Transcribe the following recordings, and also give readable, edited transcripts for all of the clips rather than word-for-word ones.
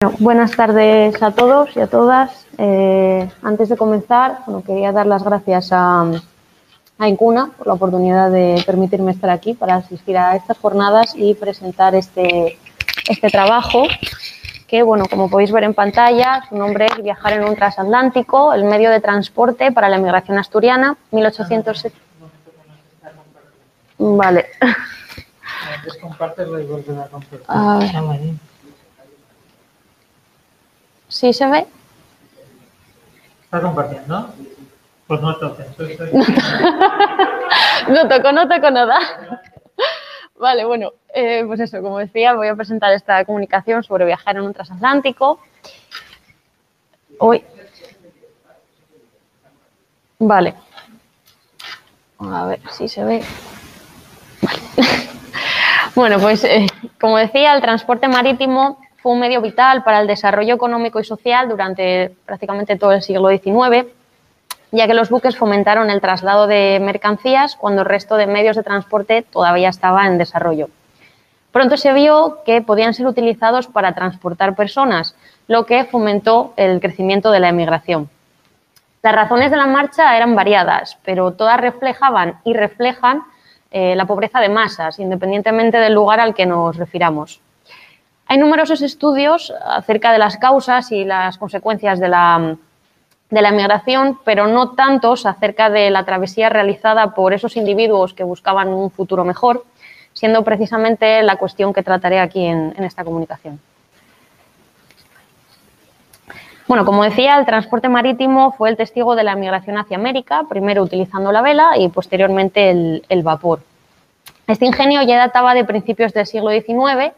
Bueno, buenas tardes a todos y a todas. Antes de comenzar, quería dar las gracias a Incuna por la oportunidad de permitirme estar aquí para asistir a estas jornadas y presentar este trabajo que, bueno, como podéis ver en pantalla, su nombre es Viajar en un transatlántico, el medio de transporte para la emigración asturiana, 1870. Vale. Antes compártelo y volver a compartir. A ver. ¿Sí se ve? ¿Está compartiendo? Pues no toques. No toco nada. Vale, bueno, pues eso, como decía, voy a presentar esta comunicación sobre viajar en un transatlántico. Uy. Vale. A ver si se ve. Vale. Bueno, pues como decía, el transporte marítimo fue un medio vital para el desarrollo económico y social durante prácticamente todo el siglo XIX, ya que los buques fomentaron el traslado de mercancías cuando el resto de medios de transporte todavía estaba en desarrollo. Pronto se vio que podían ser utilizados para transportar personas, lo que fomentó el crecimiento de la emigración. Las razones de la marcha eran variadas, pero todas reflejaban y reflejan la pobreza de masas, independientemente del lugar al que nos refiramos. Hay numerosos estudios acerca de las causas y las consecuencias de la emigración, pero no tantos acerca de la travesía realizada por esos individuos que buscaban un futuro mejor, siendo precisamente la cuestión que trataré aquí en esta comunicación. Bueno, como decía, el transporte marítimo fue el testigo de la emigración hacia América, primero utilizando la vela y posteriormente el vapor. Este ingenio ya databa de principios del siglo XIX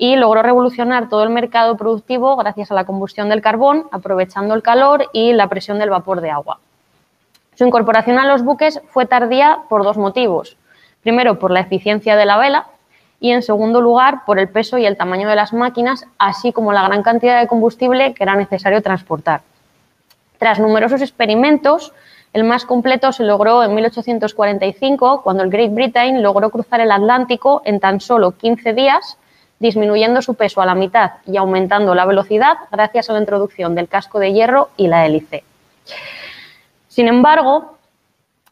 y logró revolucionar todo el mercado productivo gracias a la combustión del carbón, aprovechando el calor y la presión del vapor de agua. Su incorporación a los buques fue tardía por dos motivos. Primero, por la eficiencia de la vela y, en segundo lugar, por el peso y el tamaño de las máquinas, así como la gran cantidad de combustible que era necesario transportar. Tras numerosos experimentos, el más completo se logró en 1845, cuando el Great Britain logró cruzar el Atlántico en tan solo 15 días, disminuyendo su peso a la mitad y aumentando la velocidad gracias a la introducción del casco de hierro y la hélice. Sin embargo,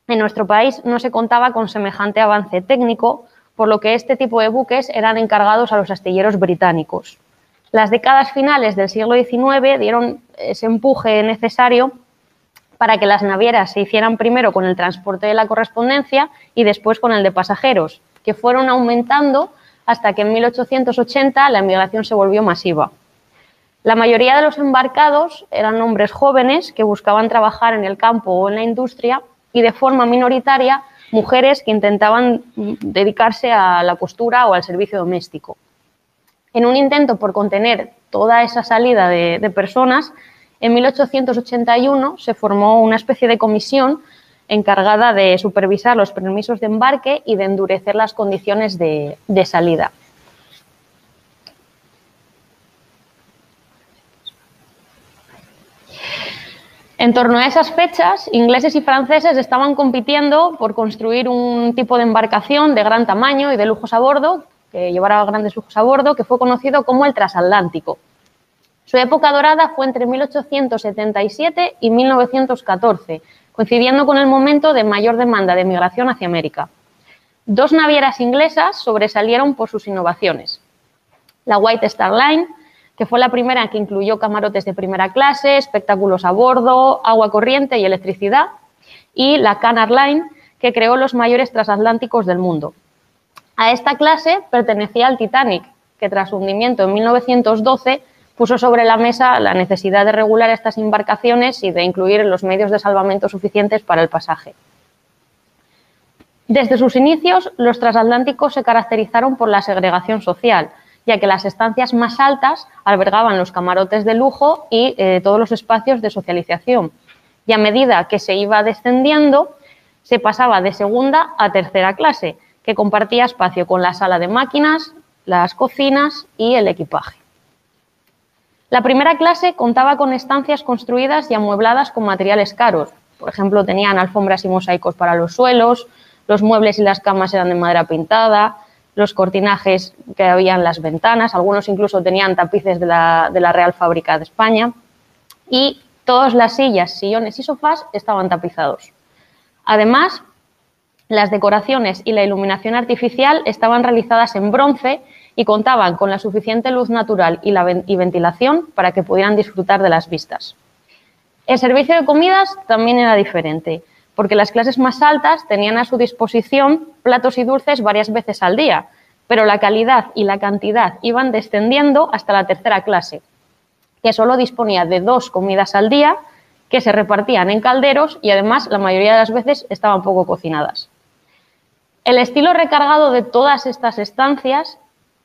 en nuestro país no se contaba con semejante avance técnico, por lo que este tipo de buques eran encargados a los astilleros británicos. Las décadas finales del siglo XIX dieron ese empuje necesario para que las navieras se hicieran primero con el transporte de la correspondencia y después con el de pasajeros, que fueron aumentando hasta que en 1880 la emigración se volvió masiva. La mayoría de los embarcados eran hombres jóvenes que buscaban trabajar en el campo o en la industria y, de forma minoritaria, mujeres que intentaban dedicarse a la costura o al servicio doméstico. En un intento por contener toda esa salida de personas, en 1881 se formó una especie de comisión encargada de supervisar los permisos de embarque y de endurecer las condiciones de salida. En torno a esas fechas, ingleses y franceses estaban compitiendo por construir un tipo de embarcación de gran tamaño y de lujos a bordo, que llevara grandes lujos a bordo, que fue conocido como el transatlántico. Su época dorada fue entre 1877 y 1914, coincidiendo con el momento de mayor demanda de migración hacia América. Dos navieras inglesas sobresalieron por sus innovaciones. La White Star Line, que fue la primera que incluyó camarotes de primera clase, espectáculos a bordo, agua corriente y electricidad, y la Cunard Line, que creó los mayores transatlánticos del mundo. A esta clase pertenecía el Titanic, que tras su hundimiento en 1912 puso sobre la mesa la necesidad de regular estas embarcaciones y de incluir los medios de salvamento suficientes para el pasaje. Desde sus inicios, los transatlánticos se caracterizaron por la segregación social, ya que las estancias más altas albergaban los camarotes de lujo y todos los espacios de socialización. Y a medida que se iba descendiendo, se pasaba de segunda a tercera clase, que compartía espacio con la sala de máquinas, las cocinas y el equipaje. La primera clase contaba con estancias construidas y amuebladas con materiales caros. Por ejemplo, tenían alfombras y mosaicos para los suelos, los muebles y las camas eran de madera pintada, los cortinajes que había en las ventanas, algunos incluso tenían tapices de la Real Fábrica de España, y todas las sillas, sillones y sofás estaban tapizados. Además, las decoraciones y la iluminación artificial estaban realizadas en bronce y contaban con la suficiente luz natural y ventilación para que pudieran disfrutar de las vistas. El servicio de comidas también era diferente, porque las clases más altas tenían a su disposición platos y dulces varias veces al día, pero la calidad y la cantidad iban descendiendo hasta la tercera clase, que solo disponía de 2 comidas al día, que se repartían en calderos y además la mayoría de las veces estaban poco cocinadas. El estilo recargado de todas estas estancias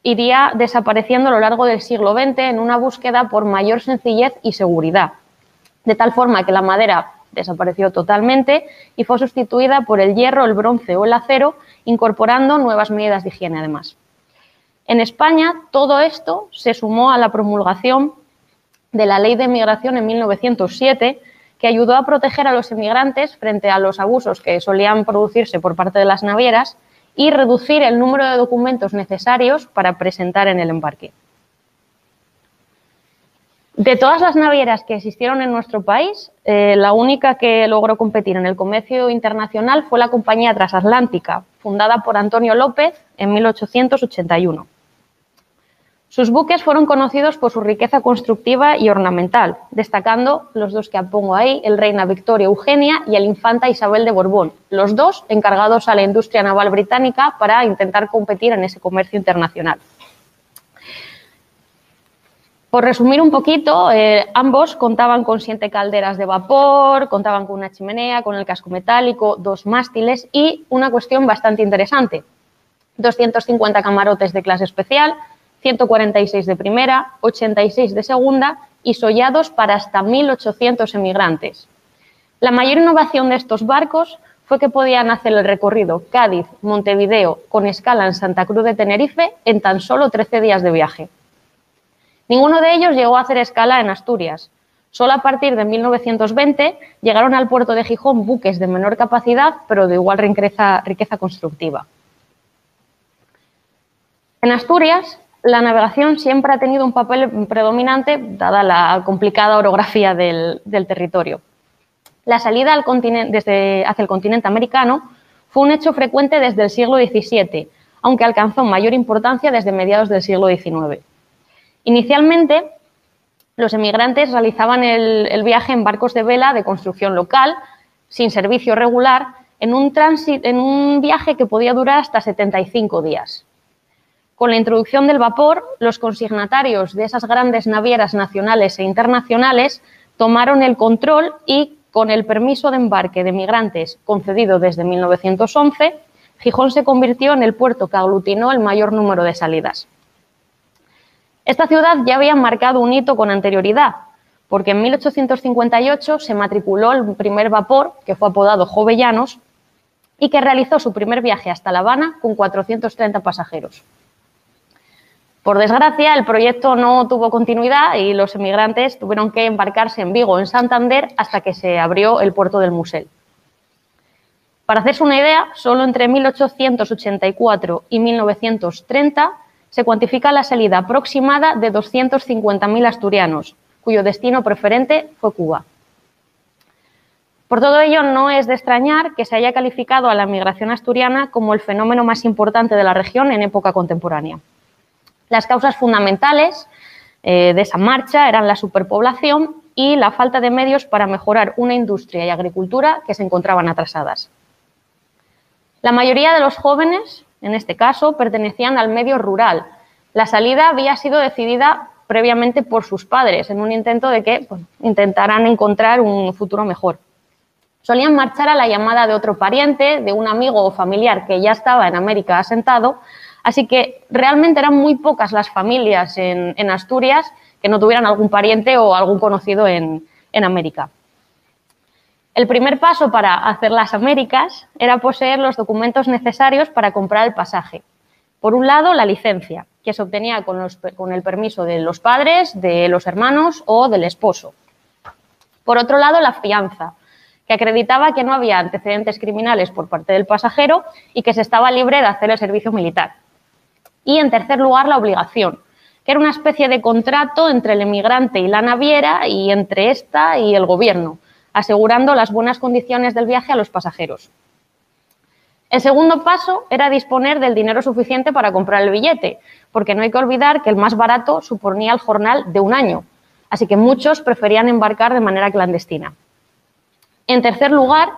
iría desapareciendo a lo largo del siglo XX en una búsqueda por mayor sencillez y seguridad, de tal forma que la madera desapareció totalmente y fue sustituida por el hierro, el bronce o el acero, incorporando nuevas medidas de higiene además. En España, todo esto se sumó a la promulgación de la Ley de Migración en 1907, que ayudó a proteger a los emigrantes frente a los abusos que solían producirse por parte de las navieras y reducir el número de documentos necesarios para presentar en el embarque. De todas las navieras que existieron en nuestro país, la única que logró competir en el comercio internacional fue la Compañía Transatlántica, fundada por Antonio López en 1881. Sus buques fueron conocidos por su riqueza constructiva y ornamental, destacando los 2 que pongo ahí, el Reina Victoria Eugenia y el Infanta Isabel de Borbón, los 2 encargados a la industria naval británica para intentar competir en ese comercio internacional. Por resumir un poquito, ambos contaban con 7 calderas de vapor, contaban con una chimenea, con el casco metálico, 2 mástiles y una cuestión bastante interesante, 250 camarotes de clase especial, 146 de primera, 86 de segunda y sollados para hasta 1.800 emigrantes. La mayor innovación de estos barcos fue que podían hacer el recorrido Cádiz-Montevideo con escala en Santa Cruz de Tenerife en tan solo 13 días de viaje. Ninguno de ellos llegó a hacer escala en Asturias. Solo a partir de 1920 llegaron al puerto de Gijón buques de menor capacidad, pero de igual riqueza constructiva. En Asturias, la navegación siempre ha tenido un papel predominante, dada la complicada orografía del territorio. La salida hacia el continente americano fue un hecho frecuente desde el siglo XVII, aunque alcanzó mayor importancia desde mediados del siglo XIX. Inicialmente, los emigrantes realizaban el viaje en barcos de vela de construcción local, sin servicio regular, en un viaje que podía durar hasta 75 días. Con la introducción del vapor, los consignatarios de esas grandes navieras nacionales e internacionales tomaron el control y, con el permiso de embarque de migrantes concedido desde 1911, Gijón se convirtió en el puerto que aglutinó el mayor número de salidas. Esta ciudad ya había marcado un hito con anterioridad, porque en 1858 se matriculó el primer vapor, que fue apodado Jovellanos, y que realizó su primer viaje hasta La Habana con 430 pasajeros. Por desgracia, el proyecto no tuvo continuidad y los emigrantes tuvieron que embarcarse en Vigo, en Santander, hasta que se abrió el puerto del Musel. Para hacerse una idea, solo entre 1884 y 1930 se cuantifica la salida aproximada de 250.000 asturianos, cuyo destino preferente fue Cuba. Por todo ello, no es de extrañar que se haya calificado a la migración asturiana como el fenómeno más importante de la región en época contemporánea. Las causas fundamentales de esa marcha eran la superpoblación y la falta de medios para mejorar una industria y agricultura que se encontraban atrasadas. La mayoría de los jóvenes, en este caso, pertenecían al medio rural. La salida había sido decidida previamente por sus padres en un intento de que intentaran encontrar un futuro mejor. Solían marchar a la llamada de otro pariente, de un amigo o familiar que ya estaba en América asentado, así que realmente eran muy pocas las familias en Asturias que no tuvieran algún pariente o algún conocido en América. El primer paso para hacer las Américas era poseer los documentos necesarios para comprar el pasaje. Por un lado, la licencia, que se obtenía con el permiso de los padres, de los hermanos o del esposo. Por otro lado, la fianza, que acreditaba que no había antecedentes criminales por parte del pasajero y que se estaba libre de hacer el servicio militar. Y, en tercer lugar, la obligación, que era una especie de contrato entre el emigrante y la naviera y entre esta y el gobierno, asegurando las buenas condiciones del viaje a los pasajeros. El segundo paso era disponer del dinero suficiente para comprar el billete, porque no hay que olvidar que el más barato suponía el jornal de un año, así que muchos preferían embarcar de manera clandestina. En tercer lugar,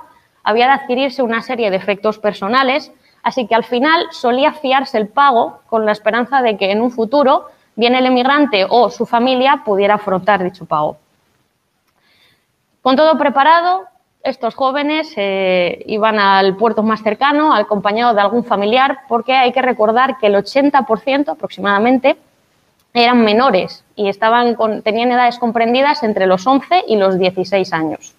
había de adquirirse una serie de efectos personales, así que al final solía fiarse el pago con la esperanza de que en un futuro bien el emigrante o su familia pudiera afrontar dicho pago. Con todo preparado, estos jóvenes iban al puerto más cercano, acompañados de algún familiar, porque hay que recordar que el 80% aproximadamente eran menores y tenían edades comprendidas entre los 11 y los 16 años.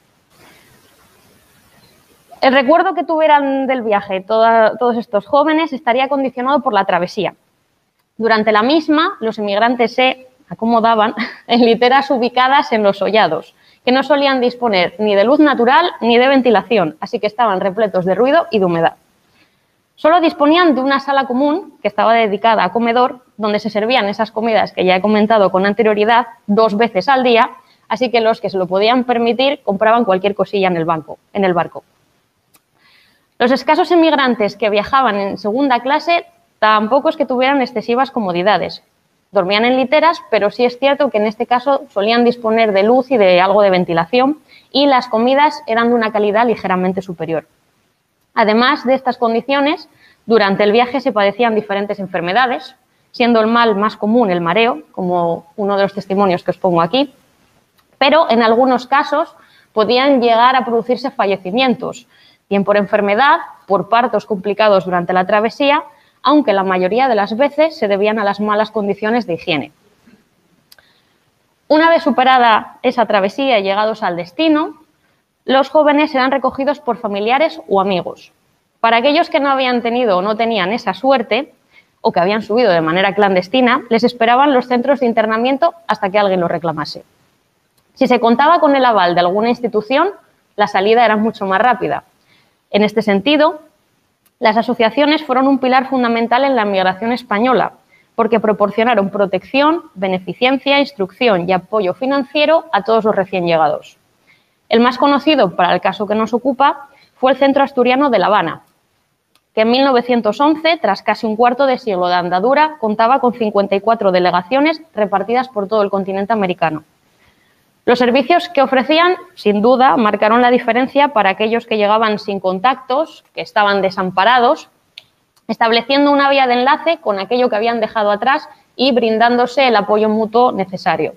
El recuerdo que tuvieran del viaje todos estos jóvenes estaría condicionado por la travesía. Durante la misma, los inmigrantes se acomodaban en literas ubicadas en los hollados, que no solían disponer ni de luz natural ni de ventilación, así que estaban repletos de ruido y de humedad. Solo disponían de una sala común, que estaba dedicada a comedor, donde se servían esas comidas que ya he comentado con anterioridad 2 veces al día, así que los que se lo podían permitir compraban cualquier cosilla en el barco. Los escasos inmigrantes que viajaban en segunda clase tampoco es que tuvieran excesivas comodidades. Dormían en literas, pero sí es cierto que en este caso solían disponer de luz y de algo de ventilación, y las comidas eran de una calidad ligeramente superior. Además de estas condiciones, durante el viaje se padecían diferentes enfermedades, siendo el mal más común el mareo, como uno de los testimonios que os pongo aquí, pero en algunos casos podían llegar a producirse fallecimientos, bien por enfermedad, por partos complicados durante la travesía, aunque la mayoría de las veces se debían a las malas condiciones de higiene. Una vez superada esa travesía y llegados al destino, los jóvenes eran recogidos por familiares o amigos. Para aquellos que no habían tenido o no tenían esa suerte, o que habían subido de manera clandestina, les esperaban los centros de internamiento hasta que alguien los reclamase. Si se contaba con el aval de alguna institución, la salida era mucho más rápida. En este sentido, las asociaciones fueron un pilar fundamental en la migración española, porque proporcionaron protección, beneficencia, instrucción y apoyo financiero a todos los recién llegados. El más conocido, para el caso que nos ocupa, fue el Centro Asturiano de La Habana, que en 1911, tras casi un cuarto de siglo de andadura, contaba con 54 delegaciones repartidas por todo el continente americano. Los servicios que ofrecían, sin duda, marcaron la diferencia para aquellos que llegaban sin contactos, que estaban desamparados, estableciendo una vía de enlace con aquello que habían dejado atrás y brindándose el apoyo mutuo necesario.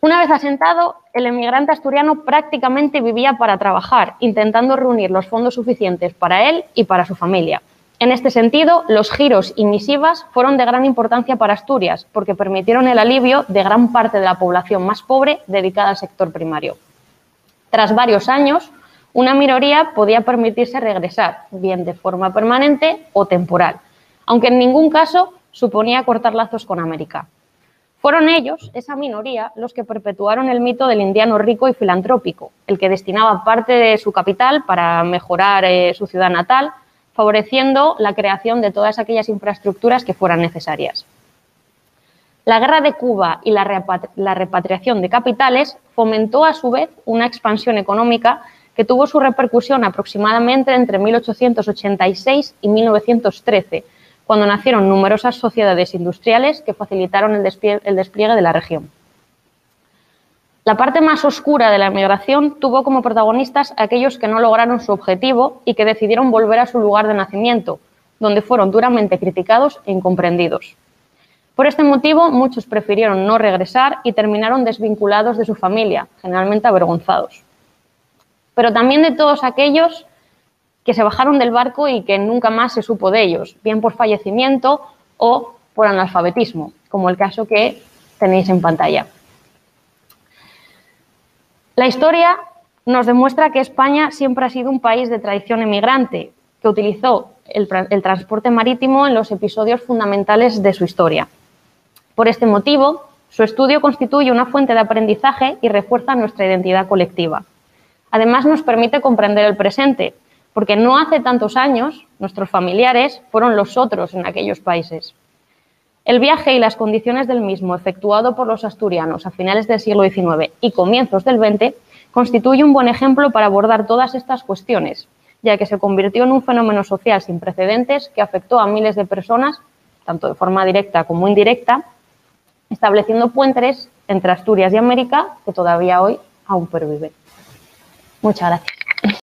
Una vez asentado, el emigrante asturiano prácticamente vivía para trabajar, intentando reunir los fondos suficientes para él y para su familia. En este sentido, los giros y misivas fueron de gran importancia para Asturias, porque permitieron el alivio de gran parte de la población más pobre dedicada al sector primario. Tras varios años, una minoría podía permitirse regresar, bien de forma permanente o temporal, aunque en ningún caso suponía cortar lazos con América. Fueron ellos, esa minoría, los que perpetuaron el mito del indiano rico y filantrópico, el que destinaba parte de su capital para mejorar su ciudad natal, favoreciendo la creación de todas aquellas infraestructuras que fueran necesarias. La guerra de Cuba y la repatriación de capitales fomentó a su vez una expansión económica que tuvo su repercusión aproximadamente entre 1886 y 1913, cuando nacieron numerosas sociedades industriales que facilitaron el despliegue de la región. La parte más oscura de la emigración tuvo como protagonistas a aquellos que no lograron su objetivo y que decidieron volver a su lugar de nacimiento, donde fueron duramente criticados e incomprendidos. Por este motivo, muchos prefirieron no regresar y terminaron desvinculados de su familia, generalmente avergonzados. Pero también de todos aquellos que se bajaron del barco y que nunca más se supo de ellos, bien por fallecimiento o por analfabetismo, como el caso que tenéis en pantalla. La historia nos demuestra que España siempre ha sido un país de tradición emigrante, que utilizó el transporte marítimo en los episodios fundamentales de su historia. Por este motivo, su estudio constituye una fuente de aprendizaje y refuerza nuestra identidad colectiva. Además, nos permite comprender el presente, porque no hace tantos años nuestros familiares fueron los otros en aquellos países. El viaje y las condiciones del mismo efectuado por los asturianos a finales del siglo XIX y comienzos del XX constituye un buen ejemplo para abordar todas estas cuestiones, ya que se convirtió en un fenómeno social sin precedentes que afectó a miles de personas, tanto de forma directa como indirecta, estableciendo puentes entre Asturias y América que todavía hoy aún perviven. Muchas gracias.